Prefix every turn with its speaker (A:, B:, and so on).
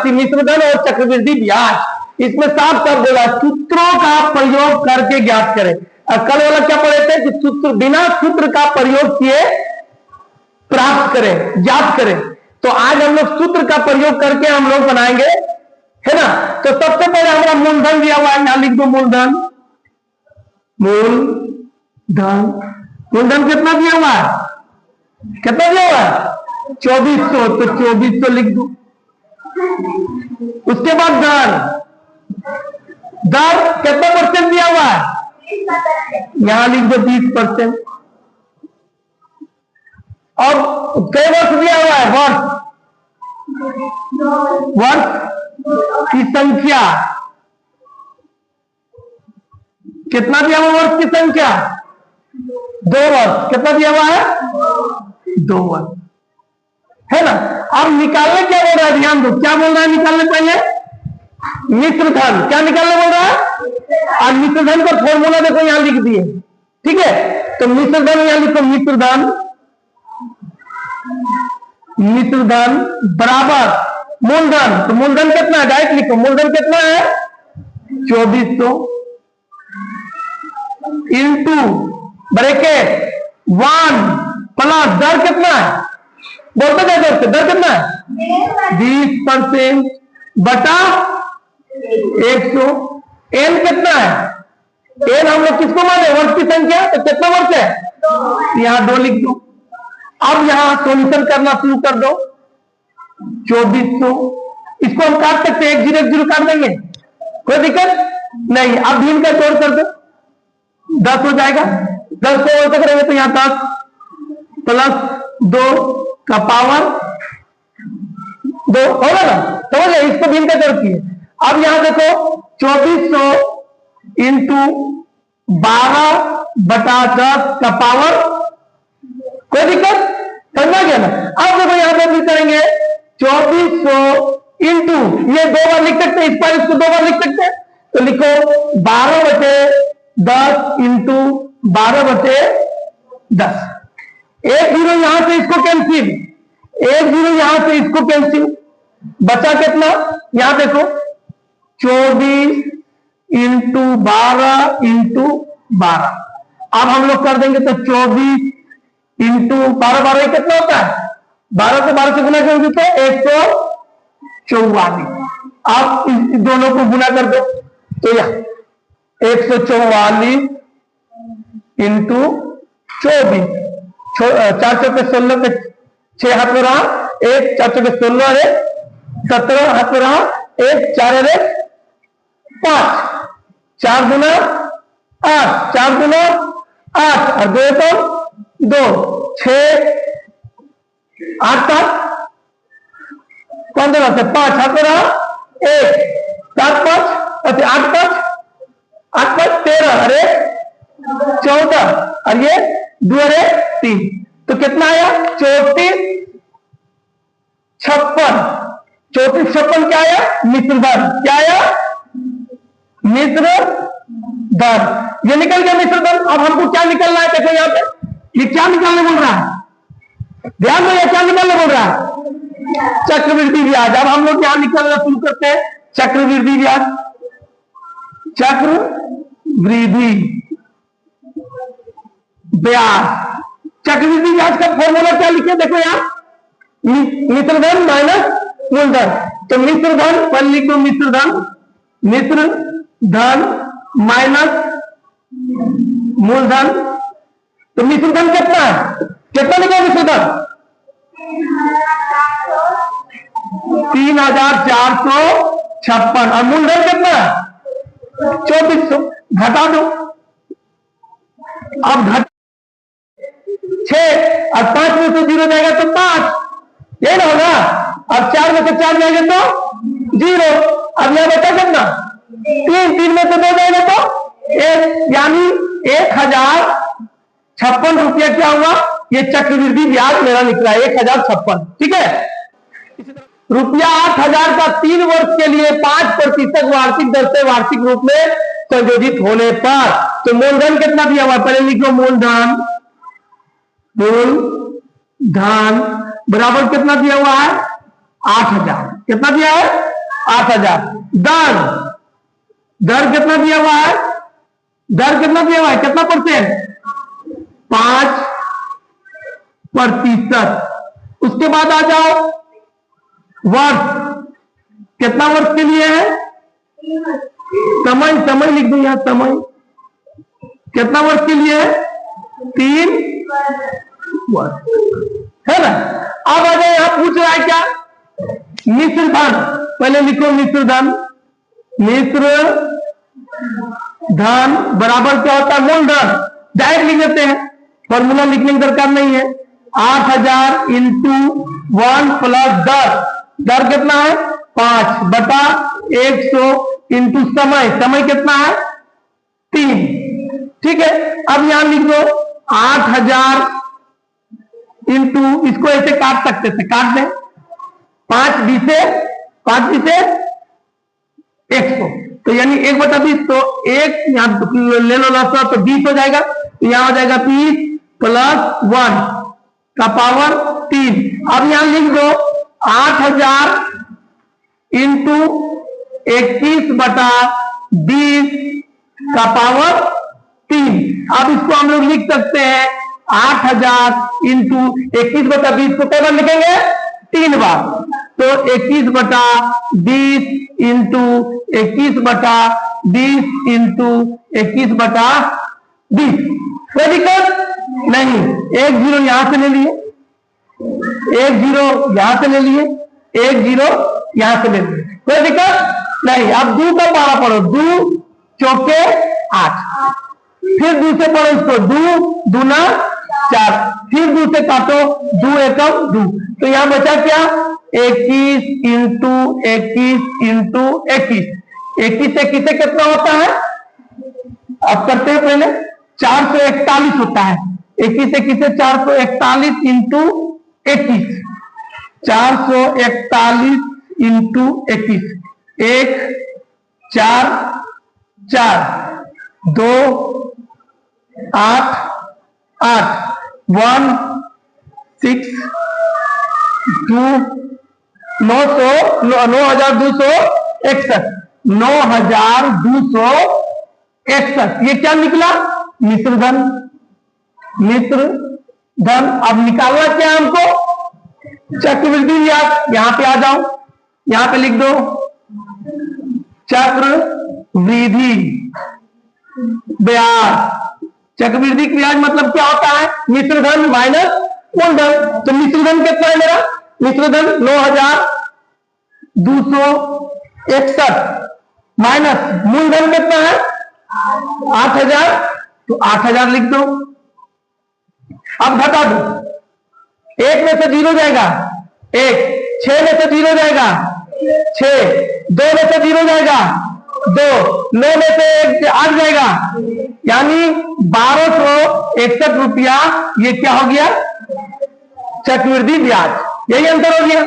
A: राशि मिश्र धन और चक्रवृद्धि ब्याज। इसमें साफ साफ बोला सूत्रों का प्रयोग करके ज्ञात करें। और कल वाला क्या पढ़े थे कि सूत्र बिना सूत्र का प्रयोग किए प्राप्त करें, ज्ञात करें। तो आज हम लोग सूत्र का प्रयोग करके हम लोग बनाएंगे, है ना। तो सबसे पहले हमारा मूलधन दिया हुआ है, यहां लिख दो मूलधन। मूलधन कितना दिया हुआ है, कितना दिया हुआ है 2400, तो 2400 लिख दो। उसके बाद दर, दर कितना परसेंट दिया हुआ है, यहां लिख दो 20%। और कई वर्ष दिया हुआ है, वर्ष की संख्या कितना दिया हुआ, वर्ष की संख्या 2 वर्ष, कितना दिया हुआ है 2 वर्ष, है ना। अब निकालने क्या बोल रहा है, ध्यान दो क्या बोल रहा है निकालने, पहले मिश्र धन क्या निकालने बोल रहा है। और मिश्र धन का फॉर्मूला देखो यहां लिख दिए, ठीक है। तो मिश्र धन यहां लिखो, मिश्र धन बराबर मूलधन। तो मूलधन कितना है, डायरेक्ट लिखो, मूलधन कितना है 2400 इंटू ब्रैकेट 1 प्लस दर कितना है, बोलते जाए दर कितना है 20% बटा 100। एन कितना है, एन हम लोग किसको माने, वर्ष की संख्या। तो कितना वर्ष है, यहां 2 लिख दो। अब यहां सॉल्यूशन करना शुरू कर दो। 2400 इसको हम काट सकते हैं, 1 0 काट देंगे, कोई दिक्कत नहीं। अब भिन्न का जोड़ कर दो, 10 हो जाएगा। 10 को और करेंगे तो यहां 10 प्लस 2 का पावर 2 होगा ना, समझ गए। इसको भिन्न का जोड़ किए। अब यहां देखो 2400 इंटू 12/10 का पावर, कोई दिक्कत, समझा गया ना। अब देखो यहां पे भी करेंगे 2400 इंटू, ये 2 बार लिख सकते हैं, इस पर इसको 2 बार लिख सकते हैं। तो लिखो 12/10 इंटू 12/10। 1 0 यहां से इसको कैंसिल, 1 0 यहां से इसको कैंसिल, बचा कितना, यहां देखो 24 इंटू 12 इंटू 12। अब हम लोग कर देंगे तो 24 इंटू 12 12 कितना होता है, 12 से 12 से गुना करोगे तो 144। आप इस दोनों को गुना कर दो तो यह 144 इंटू 24, 4 चौके 16 पे 6 हाथ में रहा, 1 4 चौके 16 है 17 हाथ में रहा, 1 4 है 5, 4 गुना 8, 4 गुना 8 और 2 तो 2, 6 8 का 15 से 5 हाथ में रहा, 1 7 5 8 5 8 5 13 अरे 14 और ये 2 अरे 3। तो कितना आया 34 56, 34 56 क्या आया, मिश्र धन। क्या आया, मिश्र धन। ये निकल गया मिश्र धन। अब हमको क्या निकलना है, देखो यहां पे ये क्या निकालने बोल रहा है, ध्यान दो, ये क्या निकालने बोल रहा है, चक्रवृद्धि ब्याज। अब हम लोग यहां निकालना शुरू करते हैं चक्रवृद्धि ब्याज। चक्रवृद्धि ब्याज, चक्रवृद्धि ब्याज का फॉर्मूला क्या लिखे, देखो यहां मिश्र धन माइनस मूलधन। तो मिश्र धन पर लिखो, मिश्र धन माइनस मूलधन। तो मिश्र धन कितना है, कितना लिखा मिश्र धन 3456 और मूलधन कितना है 2400, घटा दो। अब घट 6 और 5 में से 0 जाएगा तो 5, ये ना होगा। अब 4 में से 4 जाएगा तो 0। अब यहां बचा कितना 3, 3 में से 2 जाएगा तो 1, यानी 1056 रुपया क्या हुआ, ये चक्रवृद्धि ब्याज मेरा निकला 1056, ठीक है। रुपया 8000 का 3 वर्ष के लिए 5% वार्षिक दर से वार्षिक रूप में संशोधित होने पर। तो मूलधन कितना दिया हुआ, पहले लिखो मूलधन बराबर कितना दिया हुआ है 8000, कितना दिया है 8,000। दर, दर कितना दिया हुआ है, दर कितना दिया हुआ है, कितना परसेंट, 5%। उसके बाद आ जाओ वर्ष, कितना वर्ष के लिए है, समय, समय लिख दो यहां, समय कितना वर्ष के लिए है, 3 वर्ष, है ना। अब आ जाए, यहां पूछ रहा है क्या, मिश्र धन, पहले लिखो मिश्र धन, मिश्र धन बराबर क्या होता है, मूलधन, डायरेक्ट लिख देते हैं, फॉर्मूला लिखने की दरकार नहीं है। 8,000 इंटू 1 प्लस दर, दर कितना है 5/100 इंटू समय, समय कितना है 3, ठीक है। अब यहां लिख दो 8,000 इंटू, इसको ऐसे काट सकते थे, काट दें, 5 से 100, तो यानी 1/20, तो 1 यहां ले लो लॉस, तो 20 हो जाएगा, तो यहां हो जाएगा 20 प्लस 1 का पावर 3। अब यहां लिख दो 8,000 इंटू 21/20 का पावर 3। अब इसको हम लोग लिख सकते हैं 8,000 इंटू 21/20 को कई बार लिखेंगे, 3 बार, तो 21/20 इंटू 21/20 इंटू 21/20, कोई दिक्कत नहीं। 1 0 यहां से ले लिए, 1 0 यहां से ले लिए, 1 0 यहां से ले लिए, कोई दिक्कत नहीं। अब 2 का 12 पढ़ो, 2 चौके 8, फिर 2 से पढ़ो इसको, 2 दूना 4, फिर 2 से काटो, 2 एकम 2, तो यहां बचा क्या 21 इंटू 21 इंटू 21, 21 से किसे कितना होता है, अब करते हैं पहले, 441 होता है। 21 से किसे 441 इंटू 21, 441 इंटू 21, 1 4 4 2 8 8 1 6 2 9,261, 9,261, ये क्या निकला, मिश्र धन, मिश्र धन। अब निकालना क्या है हमको, चक्रवृद्धि ब्याज, यहां पे आ जाओ, यहां पे लिख दो चक्रवृद्धि ब्याज। चक्रवृद्धि ब्याज मतलब क्या होता है, मिश्र धन माइनस मूलधन, तो मिश्र धन कितना है मेरा, मिश्र धन 9,261 माइनस मूलधन कितना है 8,000, तो 8,000 लिख दो। अब घटा दो, 1 में से 0 जाएगा 1, 6 में से 0 जाएगा 6, 2 में से 0 जाएगा 2, 9 में से 1 8 जाएगा, यानी 1,261 रुपया, ये क्या हो गया, चक्रवृद्धि ब्याज, यही अंतर हो गया।